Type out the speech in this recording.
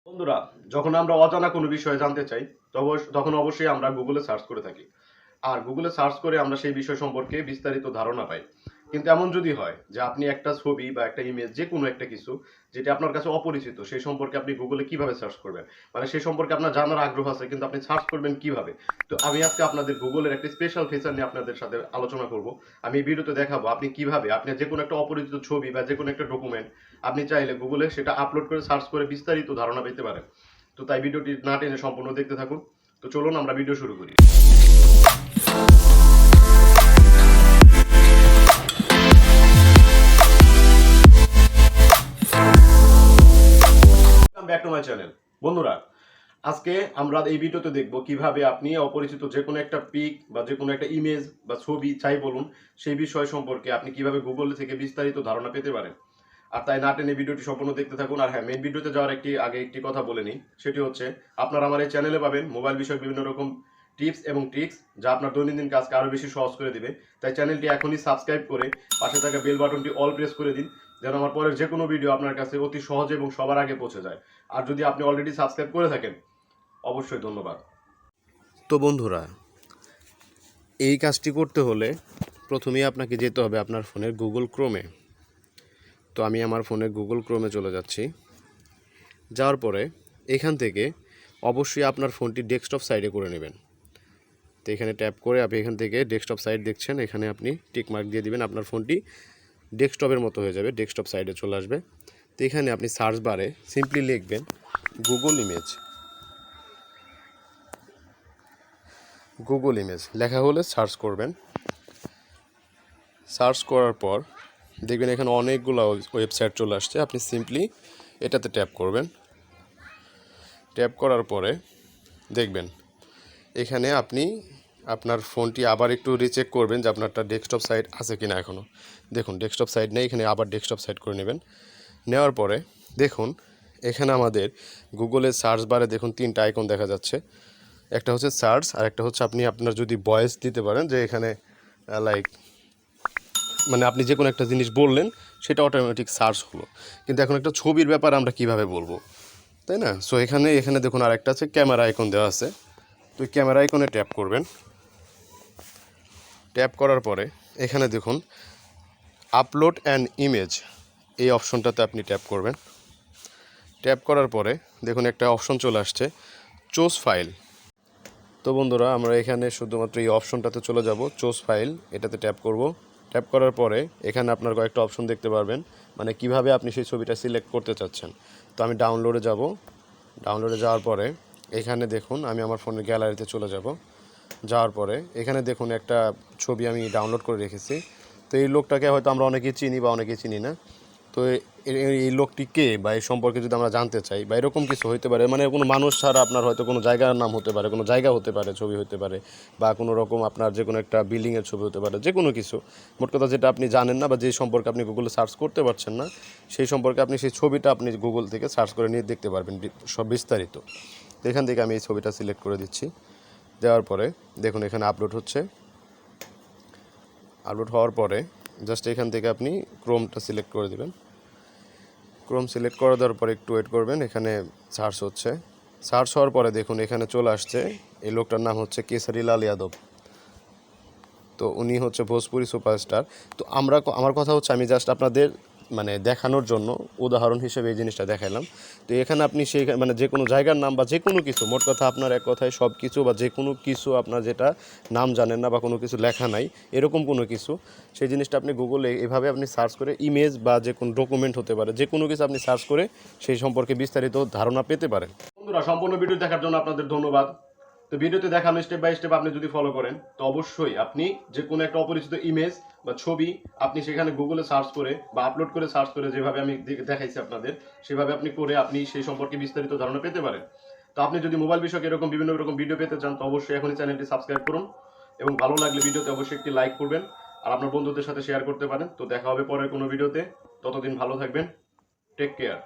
বন্ধুরা, যখন আমরা অজানা কোনো বিষয়ে জানতে চাই তখন অবশ্যই আমরা গুগলে সার্চ করে থাকি। আর গুগলে সার্চ করে আমরা সেই বিষয় সম্পর্কে বিস্তারিত ধারণা পাই। কিন্তু এমন যদি হয় যে আপনি একটা ছবি বা একটা ইমেজ যে কোনো একটা কিছু যেটা আপনার কাছে অপরিচিত সেই সম্পর্কে আপনি গুগলে কিভাবে সার্চ করবেন, মানে সেই সম্পর্কে আপনার জানার আগ্রহ আছে কিন্তু আপনি সার্চ করবেন কিভাবে। তো আমি আজকে আপনাদের গুগলের একটা স্পেশাল ফিচার নিয়ে আপনাদের সাথে আলোচনা করব। আমি এই ভিডিওতে দেখাবো আপনি কিভাবে আপনি যে কোনো একটা অপরিচিত ছবি বা যে কোনো একটা ডকুমেন্ট আপনি চাইলে গুগলে সেটা আপলোড করে সার্চ করে বিস্তারিত ধারণা পেতে পারেন। তো তাই ভিডিওটি না টেনে সম্পূর্ণ দেখতে থাকুন। তো চলুন আমরা ভিডিও শুরু করি। Back to my channel. বন্ধুরা, আজকে আমরা এই ভিডিওতে দেখব কিভাবে আপনি অপরিচিত যে কোনো একটা পিক বা যে কোনো একটা ইমেজ বা ছবি চাই বলুন সেই বিষয় সম্পর্কে আপনি কিভাবে গুগল থেকে বিস্তারিত ধারণা পেতে পারেন। আর তাই না টেনে ভিডিওটি সম্পূর্ণ দেখতে থাকুন। আর হ্যাঁ, মেইন ভিডিওতে যাওয়ার আগে একটি কথা বলে নিই, সেটি হচ্ছে আপনারা আমার এই চ্যানেলে পাবেন মোবাইল বিষয়ক বিভিন্ন রকম টিপস এবং ট্রিক্স যা আপনার দৈনন্দিন কাজকে আরও বেশি সহজ করে দিবে। তাই চ্যানেলটি এখনই সাবস্ক্রাইব করে পাশে থাকা বেল বাটনটি অল প্রেস করে দিন, যেন আমার পরের যে কোনো ভিডিও আপনার কাছে অতি সহজে এবং সবার আগে পৌঁছে যায়। আর যদি আপনি অলরেডি সাবস্ক্রাইব করে থাকেন অবশ্যই ধন্যবাদ। তো বন্ধুরা, এই কাজটি করতে হলে প্রথমেই আপনাকে যেতে হবে আপনার ফোনের গুগল ক্রোমে। তো আমি আমার ফোনে গুগল ক্রোমে চলে যাচ্ছি। যাওয়ার পরে এখান থেকে অবশ্যই আপনার ফোনটি ডেস্কটপ সাইডে করে নেবেন। তো এখানে ট্যাপ করে আপনি এখান থেকে ডেস্কটপ সাইড দেখছেন, এখানে আপনি টিক মার্ক দিয়ে দিবেন, আপনার ফোনটি ডেস্কটপের মতো হয়ে যাবে, ডেস্কটপ সাইডে চলে আসবে। তো এখানে আপনি সার্চ বারে সিম্পলি লিখবেন গুগল ইমেজ। গুগল ইমেজ লেখা হলে সার্চ করবেন। সার্চ করার পর দেখবেন এখানে অনেকগুলো ওয়েবসাইট চলে আসছে। আপনি সিম্পলি এটাতে ট্যাপ করবেন। ট্যাপ করার পরে দেখবেন এখানে আপনি আপনার ফোনটি আবার একটু রিচেক করবেন যে আপনারটা ডেস্কটপ সাইট আছে কিনা। এখনও দেখুন ডেস্কটপ সাইট নেই, এখানে আবার ডেস্কটপ সাইট করে নেবেন। নেওয়ার পরে দেখুন এখানে আমাদের গুগলের সার্চ বারে দেখুন তিনটা আইকন দেখা যাচ্ছে। একটা হচ্ছে সার্চ, আর একটা হচ্ছে আপনি আপনার যদি ভয়েস দিতে পারেন যে এখানে লাইক মানে আপনি যে কোনো একটা জিনিস বললেন সেটা অটোমেটিক সার্চ হলো। কিন্তু এখন একটা ছবির ব্যাপার আমরা কিভাবে বলবো, তাই না? সো এখানে দেখুন আর একটা আছে ক্যামেরা আইকন দেওয়া আছে। তো ক্যামেরা আইকনে ট্যাপ করবেন। ট্যাপ করার পরে এখানে দেখুন আপলোড অ্যান ইমেজ, এই অপশনটাতে আপনি ট্যাপ করবেন। ট্যাপ করার পরে দেখুন একটা অপশন চলে আসছে চুজ ফাইল। তো বন্ধুরা, আমরা এখানে শুধুমাত্র এই অপশনটাতে চলে যাব, চুজ ফাইল, এটাতে ট্যাপ করব। ট্যাপ করার পরে এখানে আপনার কয়েকটা অপশন দেখতে পারবেন, মানে কিভাবে আপনি সেই ছবিটা সিলেক্ট করতে চাচ্ছেন। তো আমি ডাউনলোডে যাব। ডাউনলোডে যাওয়ার পরে এখানে দেখুন আমি আমার ফোনের গ্যালারিতে চলে যাব। যাওয়ার পরে এখানে দেখুন একটা ছবি আমি ডাউনলোড করে রেখেছি। তো এই লোকটাকে হয়তো আমরা অনেকেই চিনি বা অনেকেই চিনি না। তো এই লোকটি কে বা এই সম্পর্কে যদি আমরা জানতে চাই বা এরকম কিছু হতে পারে, মানে কোনো মানুষ ছাড়া আপনার হয়তো কোনো জায়গার নাম হতে পারে, কোনো জায়গা হতে পারে, ছবি হতে পারে, বা কোনো রকম আপনার যে কোনো একটা বিল্ডিংয়ের ছবি হতে পারে, যে কোনো কিছু মোট কথা যেটা আপনি জানেন না বা যে সম্পর্কে আপনি গুগলে সার্চ করতে পারছেন না, সেই সম্পর্কে আপনি সেই ছবিটা আপনি গুগল থেকে সার্চ করে নিয়ে দেখতে পারবেন সব বিস্তারিত। তো এখান থেকে আমি এই ছবিটা সিলেক্ট করে দিচ্ছি। দেওয়ার পরে দেখুন এখানে আপলোড হচ্ছে। আপলোড হওয়ার পরে জাস্ট এখান থেকে আপনি ক্রোমটা সিলেক্ট করে দেবেন। ক্রোম সিলেক্ট করে দেওয়ার পরে একটু ওয়েট করবেন, এখানে সার্চ হচ্ছে। সার্চ হওয়ার পরে দেখুন এখানে চলে আসছে, এই লোকটার নাম হচ্ছে কেসারি লাল যাদব। তো উনি হচ্ছে ভোজপুরি সুপারস্টার। তো আমার কথা হচ্ছে আমি জাস্ট আপনাদের মানে দেখানোর জন্য উদাহরণ হিসেবে এই জিনিসটা দেখাইলাম। তো এখানে আপনি সেই মানে যে কোনো জায়গার নাম বা যে কোনো কিছু, মোট কথা আপনার এক কথায় সব কিছু বা যে কোনো কিছু আপনার যেটা নাম জানেন না বা কোনো কিছু লেখা নাই এরকম কোনো কিছু, সেই জিনিসটা আপনি গুগলে এভাবে আপনি সার্চ করে ইমেজ বা যে কোনো ডকুমেন্ট হতে পারে, যে কোনো কিছু আপনি সার্চ করে সেই সম্পর্কে বিস্তারিত ধারণা পেতে পারেন। বন্ধুরা, সম্পূর্ণ ভিডিও দেখার জন্য আপনাদের ধন্যবাদ। তো ভিডিওতে দেখানো স্টেপ বাই স্টেপ আপনি যদি ফলো করেন তো অবশ্যই আপনি যে কোনো একটা অপরিচিত ইমেজ বা ছবি আপনি সেখানে গুগলে সার্চ করে বা আপলোড করে সার্চ করে যেভাবে আমি দেখাইছি আপনাদের, সেভাবে আপনি করে আপনি সেই সম্পর্কে বিস্তারিত ধারণা পেতে পারেন। তো আপনি যদি মোবাইল বিষয়ক এরকম বিভিন্ন রকম ভিডিও পেতে চান তো অবশ্যই এখনই চ্যানেলটি সাবস্ক্রাইব করুন এবং ভালো লাগলে ভিডিওতে অবশ্যই একটি লাইক করবেন আর আপনার বন্ধুদের সাথে শেয়ার করতে পারেন। তো দেখা হবে পরের কোনো ভিডিওতে, ততদিন ভালো থাকবেন। Take care.